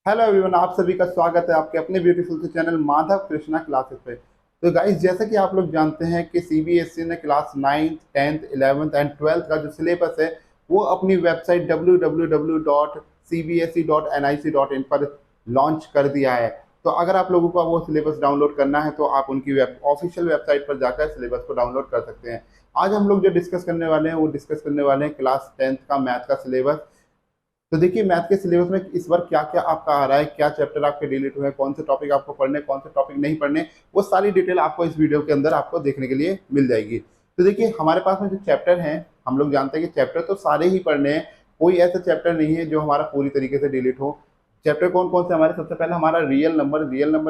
Hello everyone, आप सभी का स्वागत है आपके अपने ब्यूटीफुल से चैनल माधव कृष्णा क्लासेस पे। तो गाइस, जैसा कि आप लोग जानते हैं कि सीबीएसई ने class 9th 10th 11th and 12th का जो सिलेबस है वो अपनी वेबसाइट www.cbse.nic.in पर लॉन्च कर दिया है। तो अगर आप लोगों को वो सिलेबस डाउनलोड करना है तो आप उनकी ऑफिशियल वेबसाइट पर जाकर सिलेबस को डाउनलोड कर सकते हैं। आज हम लोग जो डिस्कस करने वाले हैं वो डिस्कस करने वाले हैं क्लास 10th का मैथ का सिलेबस। तो देखिए, मैथ के सिलेबस में इस बार क्या क्या आपका आ रहा है, क्या चैप्टर आपके डिलीट हुए हैं, कौन से टॉपिक आपको पढ़ने, कौन से टॉपिक नहीं पढ़ने, वो सारी डिटेल आपको इस वीडियो के अंदर आपको देखने के लिए मिल जाएगी। तो देखिए, हमारे पास में जो चैप्टर हैं, हम लोग जानते हैं कि चैप्टर तो सारे ही पढ़ने हैं, कोई ऐसा चैप्टर नहीं है जो हमारा पूरी तरीके से डिलीट हो। चैप्टर कौन कौन से हमारे, सबसे पहले हमारा रियल नंबर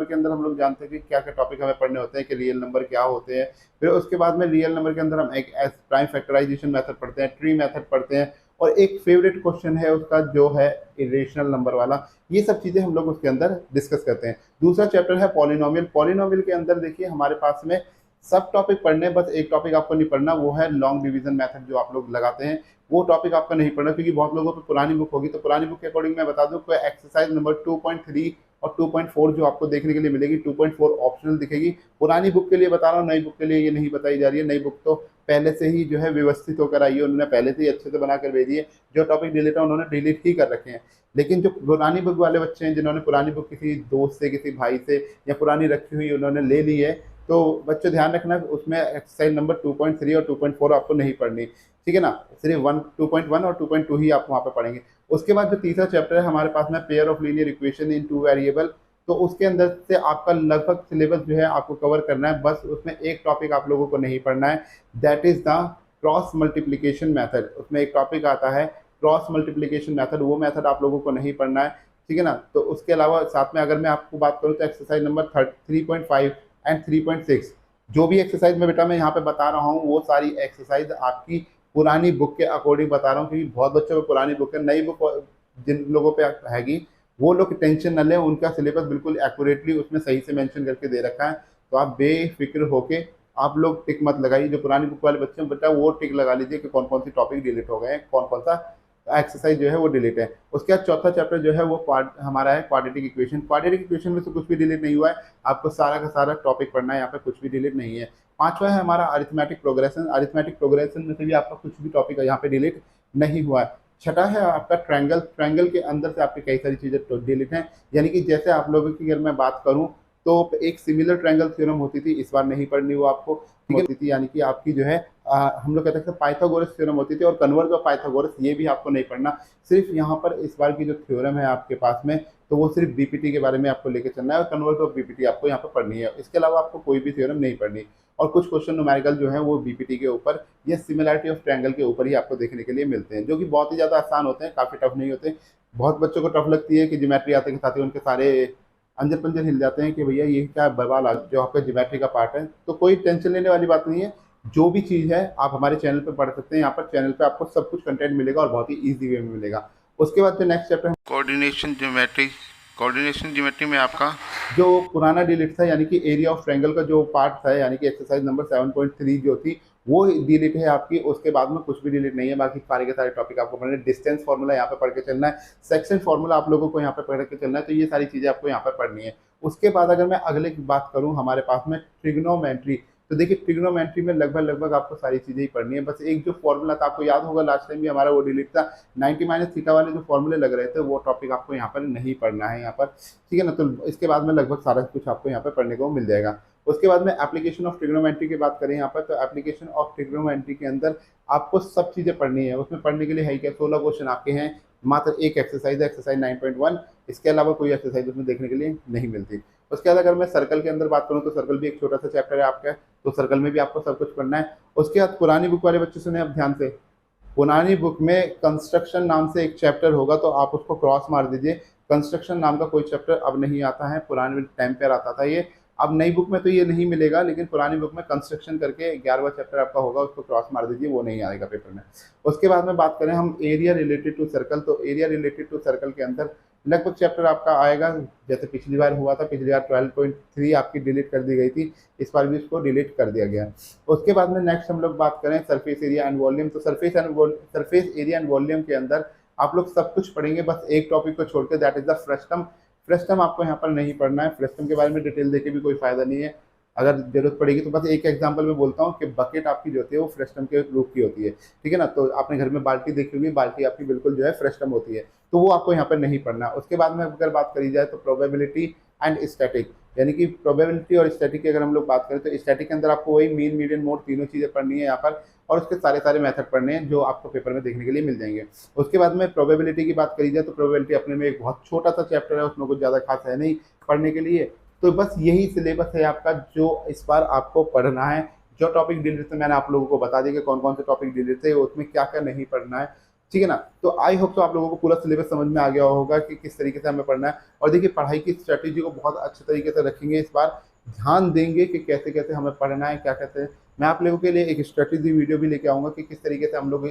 के अंदर हम लोग जानते हैं कि क्या क्या टॉपिक हमें पढ़ने होते हैं, कि रियल नंबर क्या होते हैं। फिर उसके बाद में रियल नंबर के अंदर हम एक प्राइम फैक्टराइजेशन मेथड पढ़ते हैं, ट्री मेथड पढ़ते हैं, और एक फेवरेट क्वेश्चन है उसका जो है इरेशनल नंबर वाला। ये सब चीजें हम लोग उसके अंदर डिस्कस करते हैं। दूसरा चैप्टर है पॉलिनोमियल। पॉलिनोमियल के अंदर देखिए हमारे पास में सब टॉपिक पढ़ने, बस एक टॉपिक आपको नहीं पढ़ना, वो है लॉन्ग डिवीजन मेथड जो आप लोग लगाते हैं। वो टॉपिक आपका नहीं पढ़ना, क्योंकि बहुत लोगों पे पुरानी बुक होगी। तो पुरानी बुक के अकॉर्डिंग मैं बता दूं, कोई एक्सरसाइज नंबर 2.3 और 2.4 जो आपको देखने के लिए मिलेगी, 2.4 ऑप्शनल दिखेगी। पुरानी बुक के लिए बता रहा हूँ, नई बुक के लिए ये नहीं बताई जा रही है। नई बुक तो पहले से ही जो है व्यवस्थित होकर आई है, उन्होंने पहले से ही अच्छे से बनाकर भेजी है। जो टॉपिक डिलीट है उन्होंने डिलीट ही कर रखे हैं। लेकिन जो पुरानी बुक वाले बच्चे हैं, जिन्होंने पुरानी बुक किसी दोस्त से, किसी भाई से या पुरानी रखी हुई उन्होंने ले ली है, तो बच्चों ध्यान रखना, उसमें एक्सरसाइज नंबर 2.3 और 2.4 आपको नहीं पढ़नी, ठीक है ना। सिर्फ 2.1 और 2.2 ही आप वहाँ पे पढ़ेंगे। उसके बाद जो तीसरा चैप्टर है हमारे पास में, pair of linear equation in two variable. तो उसके अंदर से आपका लगभग सिलेबस जो है आपको कवर करना है, बस उसमें एक टॉपिक आप लोगों को नहीं पढ़ना है, that is the cross multiplication method. उसमें एक टॉपिक आता है क्रॉस मल्टीप्लीकेशन मेथड, वो मेथड आप लोगों को नहीं पढ़ना है, ठीक है ना। तो उसके अलावा साथ में अगर मैं आपको बात करूँ तो एक्सरसाइज नंबर 3.5 एंड 3.6, जो भी एक्सरसाइज में बेटा मैं यहाँ पे बता रहा हूँ वो सारी एक्सरसाइज आपकी पुरानी बुक के अकॉर्डिंग बता रहा हूँ, क्योंकि बहुत बच्चों को पुरानी बुक है। नई बुक जिन लोगों पे हैगी वो लोग टेंशन न लें, उनका सिलेबस बिल्कुल एक्यूरेटली उसमें सही से मेंशन करके दे रखा है। तो आप बेफिक्र होके आप लोग टिक मत लगाइए। जो पुरानी बुक वाले बच्चे हैं बेटा, वो टिक लगा लीजिए कि कौन कौन सी टॉपिक डिलीट हो गए हैं, कौन कौन सा एक्सरसाइज जो है वो डिलीट है। उसके बाद चौथा चैप्टर जो है वो हमारा है क्वाड्रेटिक इक्वेशन। क्वाड्रेटिक इक्वेशन में से कुछ भी डिलीट नहीं हुआ है, आपको सारा का सारा टॉपिक पढ़ना है, यहाँ पे कुछ भी डिलीट नहीं है। पांचवा है हमारा अरिथमेटिक प्रोग्रेशन। अरिथमेटिक प्रोग्रेशन में से भी आपका कुछ भी टॉपिक यहाँ पे डिलीट नहीं हुआ है। छठा है आपका ट्रायंगल। ट्रायंगल के अंदर से आपकी कई सारी चीजें डिलीट हैं, यानी कि जैसे आप लोगों की अगर मैं बात करूं तो एक सिमिलर ट्रायंगल थ्योरम होती थी, इस बार नहीं पढ़नी वो आपको, ठीक होती थी, यानी कि आपकी जो है हम लोग कहते हैं पाइथागोरस थ्योरम होती थी, और कन्वर्ज ऑफ पाइथागोरस ये भी आपको नहीं पढ़ना। सिर्फ यहाँ पर इस बार की जो थ्योरम है आपके पास में, तो वो सिर्फ बीपीटी के बारे में आपको लेके चलना है, और कन्वर्ज ऑफ बीपीटी आपको यहाँ पर पढ़नी है। इसके अलावा आपको कोई भी थ्योरम नहीं पढ़नी। और कुछ क्वेश्चन न्यूमेरिकल जो है वो बीपीटी के ऊपर या सिमिलरिटी ऑफ ट्रायंगल के ऊपर ही आपको देखने के लिए मिलते हैं, जो कि बहुत ही ज़्यादा आसान होते हैं, काफ़ी टफ नहीं होते। बहुत बच्चों को टफ लगती है कि ज्योमेट्री आते के साथ ही उनके सारे अंजर पंजर हिल जाते हैं कि भैया ये क्या बवाल आ जो आपका ज्योमेट्री का पार्ट है। तो कोई टेंशन लेने वाली बात नहीं है, जो भी चीज़ है आप हमारे चैनल पे पढ़ सकते हैं। यहाँ पर चैनल पे आपको सब कुछ कंटेंट मिलेगा और बहुत ही ईजी वे में मिलेगा। उसके बाद जो नेक्स्ट चैप्टर है कोऑर्डिनेशन ज्योमेट्री। कोऑर्डिनेशन ज्योमेट्री में आपका जो पुराना डिलीट था, यानी कि एरिया ऑफ ट्रायंगल का जो पार्ट था, यानी कि एक्सरसाइज नंबर 7.3 जो थी वो डिलीट है आपकी। उसके बाद में कुछ भी डिलीट नहीं है, बाकी सारे के सारे टॉपिक आपको पढ़ने। डिस्टेंस फार्मूला यहाँ पे पढ़ के चलना है, सेक्शन फार्मूला आप लोगों को यहाँ पे पढ़ के चलना है, तो ये सारी चीज़ें आपको यहाँ पर पढ़नी है। उसके बाद अगर मैं अगले की बात करूँ, हमारे पास में ट्रिग्नोमेट्री। तो देखिए, ट्रिग्नोमेट्री में लगभग आपको सारी चीज़ें ही पढ़नी है। बस एक जो फॉर्मूला था, आपको याद होगा लास्ट टाइम भी हमारा वो डिलीट था, 90 माइनस थीटा वाले जो फॉर्मूले लग रहे थे, वो टॉपिक आपको यहाँ पर नहीं पढ़ना है यहाँ पर, ठीक है ना। तो इसके बाद में लगभग सारा कुछ आपको यहाँ पर पढ़ने को मिल जाएगा। उसके बाद में एप्लीकेशन ऑफ ट्रिग्नोमेट्री की बात करें यहाँ पर, तो एप्लीकेशन ऑफ ट्रिग्नोमेट्री के अंदर आपको सब चीज़ें पढ़नी है। उसमें पढ़ने के लिए है क्या, 16 क्वेश्चन आपके हैं, मात्र एक एक्सरसाइज है, एक्सरसाइज 9.1। इसके अलावा कोई एक्सरसाइज उसमें देखने के लिए नहीं मिलती। उसके बाद अगर मैं सर्कल के अंदर बात करूँ तो सर्कल भी एक छोटा सा चैप्टर है आपका, तो सर्कल में भी आपको सब कुछ पढ़ना है। उसके बाद पुरानी बुक वाले बच्चे सुने अब ध्यान से, पुरानी बुक में कंस्ट्रक्शन नाम से एक चैप्टर होगा, तो आप उसको क्रॉस मार दीजिए। कंस्ट्रक्शन नाम का कोई चैप्टर अब नहीं आता है, पुराने टाइम पर आता था ये। अब नई बुक में तो ये नहीं मिलेगा, लेकिन पुरानी बुक में कंस्ट्रक्शन करके 11वां चैप्टर आपका होगा, उसको क्रॉस मार दीजिए, वो नहीं आएगा पेपर में। उसके बाद में बात करें हम एरिया रिलेटेड टू सर्कल, तो एरिया रिलेटेड टू सर्कल के अंदर लगभग चैप्टर आपका आएगा जैसे पिछली बार हुआ था। पिछली बार 12.3 आपकी डिलीट कर दी गई थी, इस बार भी उसको डिलीट कर दिया गया। उसके बाद में नेक्स्ट हम लोग बात करें सरफेस एरिया एंड वॉल्यूम। तो सरफेस एरिया एंड वॉल्यूम के अंदर आप लोग सब कुछ पढ़ेंगे, बस एक टॉपिक को छोड़कर, दैट इज द फ्रस्टम फ्रेस्टम आपको यहाँ पर नहीं पढ़ना है, फ्रेस्टम के बारे में डिटेल देके भी कोई फायदा नहीं है। अगर जरूरत पड़ेगी तो बस एक एग्जांपल मैं बोलता हूँ कि बकेट आपकी जो होती है वो फ्रेस्टम के रूप की होती है, ठीक है ना। तो आपने घर में बाल्टी देखी होगी, बाल्टी आपकी बिल्कुल जो है फ्रेस्टम होती है, तो वो आपको यहाँ पर नहीं पढ़ना। उसके बाद में अगर बात करी जाए तो प्रोबेबिलिटी एंड स्टैटिक, यानी कि प्रोबेबिलिटी और स्टैटिक की अगर हम लोग बात करें तो स्टैटिक के अंदर आपको वही मीन मीडियन मोड तीनों चीज़ें पढ़नी है यहाँ पर, और उसके सारे सारे मेथड पढ़ने हैं जो आपको पेपर में देखने के लिए मिल जाएंगे। उसके बाद में प्रोबेबिलिटी की बात करी जाए तो प्रोबेबिलिटी अपने में एक बहुत छोटा सा चैप्टर है, उसमें कुछ ज़्यादा खास है नहीं पढ़ने के लिए। तो बस यही सिलेबस है आपका जो इस बार आपको पढ़ना है। जो टॉपिक डिलीट थे मैंने आप लोगों को बता दिया कि कौन कौन से टॉपिक डिलीट थे, उसमें क्या क्या नहीं पढ़ना है, ठीक है ना। तो आई होप तो आप लोगों को पूरा सिलेबस समझ में आ गया होगा कि किस तरीके से हमें पढ़ना है। और देखिए पढ़ाई की स्ट्रेटेजी को बहुत अच्छे तरीके से रखेंगे इस बार, ध्यान देंगे कि कैसे कैसे हमें पढ़ना है, क्या कहते हैं। मैं आप लोगों के लिए एक स्ट्रेटेजी वीडियो भी लेके आऊँगा कि किस तरीके से हम लोग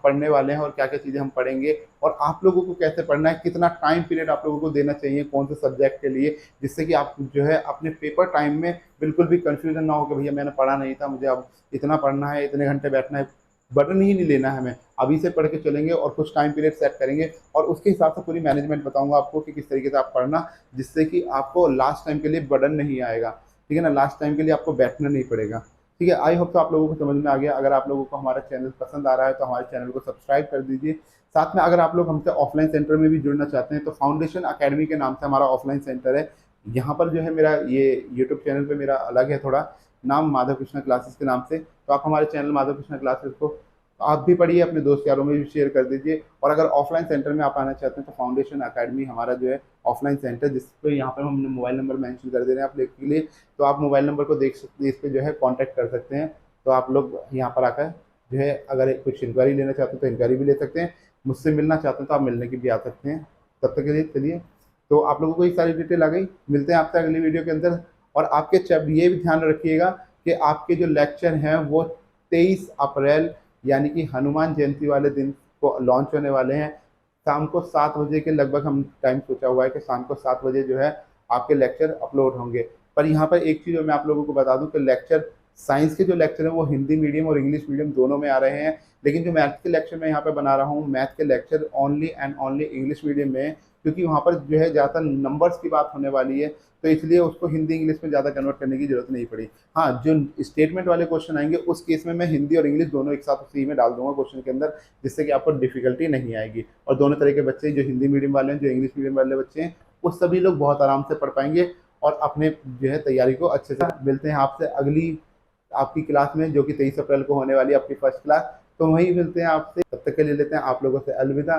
पढ़ने वाले हैं और क्या क्या चीज़ें हम पढ़ेंगे, और आप लोगों को कैसे पढ़ना है, कितना टाइम पीरियड आप लोगों को देना चाहिए कौन से सब्जेक्ट के लिए, जिससे कि आप जो है अपने पेपर टाइम में बिल्कुल भी कंफ्यूजन ना हो कि भैया मैंने पढ़ा नहीं था, मुझे अब इतना पढ़ना है, इतने घंटे बैठना है। बर्डन ही नहीं लेना है हमें, अभी से पढ़ के चलेंगे और कुछ टाइम पीरियड सेट करेंगे और उसके हिसाब से पूरी मैनेजमेंट बताऊंगा आपको कि किस तरीके से आप पढ़ना, जिससे कि आपको लास्ट टाइम के लिए बर्डन नहीं आएगा, ठीक है ना। लास्ट टाइम के लिए आपको बैठना नहीं पड़ेगा, ठीक है। आई होप तो आप लोगों को समझ में आ गया। अगर आप लोगों को हमारा चैनल पसंद आ रहा है तो हमारे चैनल को सब्सक्राइब कर दीजिए। साथ में अगर आप लोग हमसे ऑफलाइन सेंटर में भी जुड़ना चाहते हैं तो फाउंडेशन अकेडमी के नाम से हमारा ऑफलाइन सेंटर है। यहाँ पर जो है मेरा ये यूट्यूब चैनल पे मेरा अलग है थोड़ा नाम, माधव कृष्णा क्लासेस के नाम से। तो आप हमारे चैनल माधव कृष्णा क्लासेस को आप भी पढ़िए, अपने दोस्त यारों में भी शेयर कर दीजिए। और अगर ऑफलाइन सेंटर में आप आना चाहते हैं तो फाउंडेशन अकेडमी हमारा जो है ऑफलाइन सेंटर, जिस पर यहाँ पर हमने मोबाइल नंबर मेंशन कर दे रहे हैं आप लेने के लिए, तो आप मोबाइल नंबर को देख सकते हैं, इस पर जो है कॉन्टैक्ट कर सकते हैं। तो आप लोग यहाँ पर आकर जो है अगर कुछ इंक्वायरी लेना चाहते हैं तो इंक्वायरी भी ले सकते हैं, मुझसे मिलना चाहते हैं तो आप मिलने की भी आ सकते हैं। तब तक के लिए चलिए, तो आप लोगों को ये सारी डिटेल आ गई। मिलते हैं आपसे अगली वीडियो के अंदर। और आपके ये भी ध्यान रखिएगा कि आपके जो लेक्चर हैं वो 23 अप्रैल यानी कि हनुमान जयंती वाले दिन को लॉन्च होने वाले हैं। शाम को 7 बजे के लगभग हम टाइम सोचा हुआ है कि शाम को 7 बजे जो है आपके लेक्चर अपलोड होंगे। पर यहाँ पर एक चीज़ मैं आप लोगों को बता दूं कि लेक्चर साइंस के जो लेक्चर हैं वो हिंदी मीडियम और इंग्लिश मीडियम दोनों में आ रहे हैं, लेकिन जो मैथ के लेक्चर मैं यहाँ पर बना रहा हूँ, मैथ के lecture only and only English medium में है, क्योंकि वहाँ पर जो है ज़्यादातर नंबर्स की बात होने वाली है, तो इसलिए उसको हिंदी इंग्लिश में ज़्यादा कन्वर्ट करने की जरूरत नहीं पड़ी। हाँ, जो स्टेटमेंट वाले क्वेश्चन आएंगे उस केस में मैं हिंदी और इंग्लिश दोनों एक साथ उसी में डाल दूंगा क्वेश्चन के अंदर, जिससे कि आपको डिफिकल्टी नहीं आएगी। और दोनों तरह के बच्चे, जो हिंदी मीडियम वाले हैं, जो इंग्लिश मीडियम वाले बच्चे हैं, वो सभी लोग बहुत आराम से पढ़ पाएंगे और अपने जो है तैयारी को अच्छे से। मिलते हैं आपसे अगली आपकी क्लास में जो कि 23 अप्रैल को होने वाली है, आपकी फर्स्ट क्लास। तो वहीं मिलते हैं आपसे, तब तक के लिए लेते हैं आप लोगों से अलविदा।